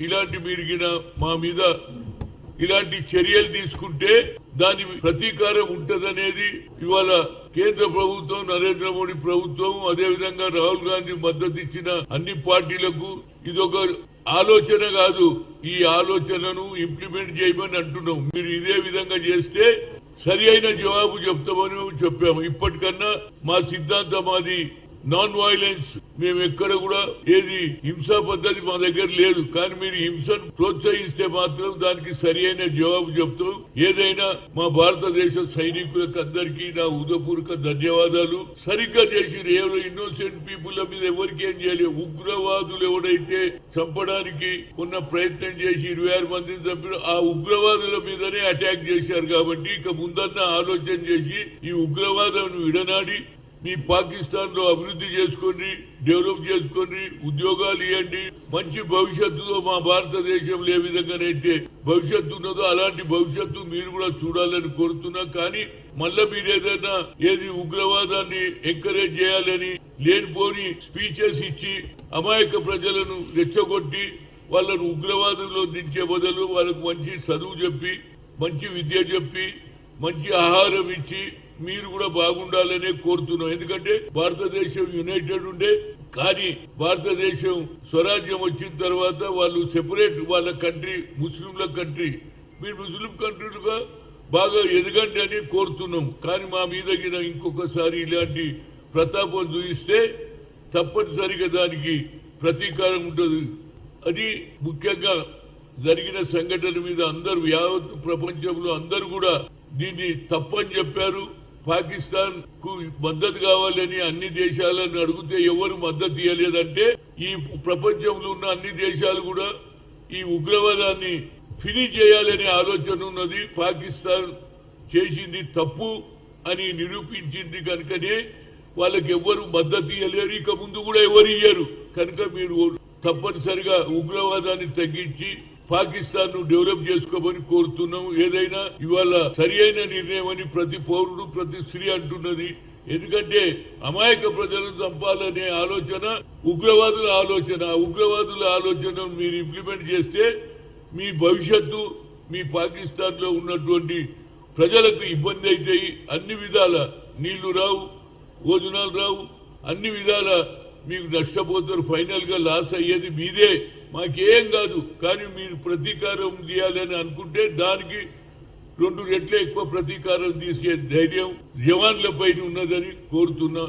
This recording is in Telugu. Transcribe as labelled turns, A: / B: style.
A: ఇలాంటి మీరిగిన మా మీద ఇలాంటి చర్యలు తీసుకుంటే దాని ప్రతీకారం ఉంటదనేది ఇవాళ కేంద్ర ప్రభుత్వం, నరేంద్ర మోడీ ప్రభుత్వం, అదేవిధంగా రాహుల్ గాంధీ మద్దతు ఇచ్చిన అన్ని పార్టీలకు ఇదొక ఆలోచన కాదు. ఈ ఆలోచనను ఇంప్లిమెంట్ చేయమని అంటున్నాం. మీరు ఇదే విధంగా చేస్తే సరి అయిన జవాబు చెప్తామని చెప్పాము. ఇప్పటికన్నా మా సిద్ధాంతం అది నాన్ వైలెన్స్. మేము ఎక్కడ కూడా ఏది హింసా పద్ధతి మా దగ్గర లేదు. కానీ మీరు హింసను ప్రోత్సహిస్తే మాత్రం దానికి సరి అయిన జవాబు చెప్తాం. ఏదైనా మా భారతదేశ సైనికులకు అందరికీ నా హృదయపూర్వక ధన్యవాదాలు. సరిగ్గా చేసి ఎవరు ఇన్నోసెంట్ పీపుల్ మీద ఎవరికి ఏం చేయలేదు. ఉగ్రవాదులు ఎవడైతే చంపడానికి ఉన్న ప్రయత్నం చేసి 26 మందిని చంపిన ఆ ఉగ్రవాదుల మీదనే అటాక్ చేశారు. కాబట్టి ఇక ముందన్న ఆలోచన చేసి ఈ ఉగ్రవాదం విడనాడి మీ పాకిస్తాన్ లో అభివృద్ధి చేసుకోండి, డెవలప్ చేసుకోండి, ఉద్యోగాలు ఇవ్వండి. మంచి భవిష్యత్తుతో మా భారతదేశంలో ఏ విధంగానైతే భవిష్యత్తు ఉన్నదో అలాంటి భవిష్యత్తు మీరు కూడా చూడాలని కోరుతున్నా. కానీ మళ్ళా మీరు ఏదైనా ఏది ఉగ్రవాదాన్ని ఎంకరేజ్ చేయాలని లేనిపోని స్పీచెస్ ఇచ్చి అమాయక ప్రజలను రెచ్చగొట్టి వాళ్ళను ఉగ్రవాదంలో దించే బదులు వాళ్ళకు మంచి చదువు చెప్పి, మంచి విద్య చెప్పి, మంచి ఆహారం ఇచ్చి మీరు కూడా బాగుండాలనే కోరుతున్నాం. ఎందుకంటే భారతదేశం యునైటెడ్ ఉండే, కానీ భారతదేశం స్వరాజ్యం వచ్చిన తర్వాత వాళ్ళు సెపరేట్, వాళ్ళ కంట్రీ ముస్లింల కంట్రీ, మీరు ముస్లిం కంట్రీలుగా బాగా ఎదగండి అని కోరుతున్నాం. కానీ మా మీద ఇంకొకసారి ఇలాంటి ప్రతాపం చూపిస్తే తప్పనిసరిగా దానికి ప్రతీకారం ఉంటుంది. అది ముఖ్యంగా జరిగిన సంఘటన మీద అందరూ యావత్ ప్రపంచంలో అందరూ కూడా దీన్ని తప్పని చెప్పారు. పాకిస్తాన్ కు మద్దతు కావాలని అన్ని దేశాలను అడిగితే ఎవరు మద్దతు ఇవ్వలేదంటే ఈ ప్రపంచంలో ఉన్న అన్ని దేశాలు కూడా ఈ ఉగ్రవాదాన్ని ఫినిష్ చేయాలనే ఆలోచన ఉన్నది. పాకిస్తాన్ చేసింది తప్పు అని నిరూపించింది కనుకనే వాళ్ళకి ఎవరు మద్దతు ఇవ్వలేరు, ఇక ముందు కూడా ఎవరు ఇయ్యరు. కనుక మీరు తప్పనిసరిగా ఉగ్రవాదాన్ని తగ్గించి పాకిస్తాన్ ను డెవలప్ చేసుకోమని కోరుతున్నాం. ఏదైనా ఇవాళ సరి అయిన నిర్ణయం అని ప్రతి పౌరుడు, ప్రతి స్త్రీ అంటున్నది. ఎందుకంటే అమాయక ప్రజలను చంపాలనే ఆలోచన ఉగ్రవాదుల ఆలోచన. ఉగ్రవాదుల ఆలోచనను మీరు ఇంప్లిమెంట్ చేస్తే మీ భవిష్యత్తు, మీ పాకిస్తాన్ లో ఉన్నటువంటి ప్రజలకు ఇబ్బంది అవుతాయి. అన్ని విధాల నీళ్లు రావు, భోజనాలు రావు, అన్ని విధాల మీకు నష్టపోతారు. ఫైనల్ గా లాస్ అయ్యేది మీదే, మాకేం కాదు. కానీ మీరు ప్రతీకారం తీయాలని అనుకుంటే దానికి 2 రెట్ల ఎక్కువ ప్రతీకారం తీసే ధైర్యం జవాన్ల పైన ఉన్నదని కోరుతున్నా.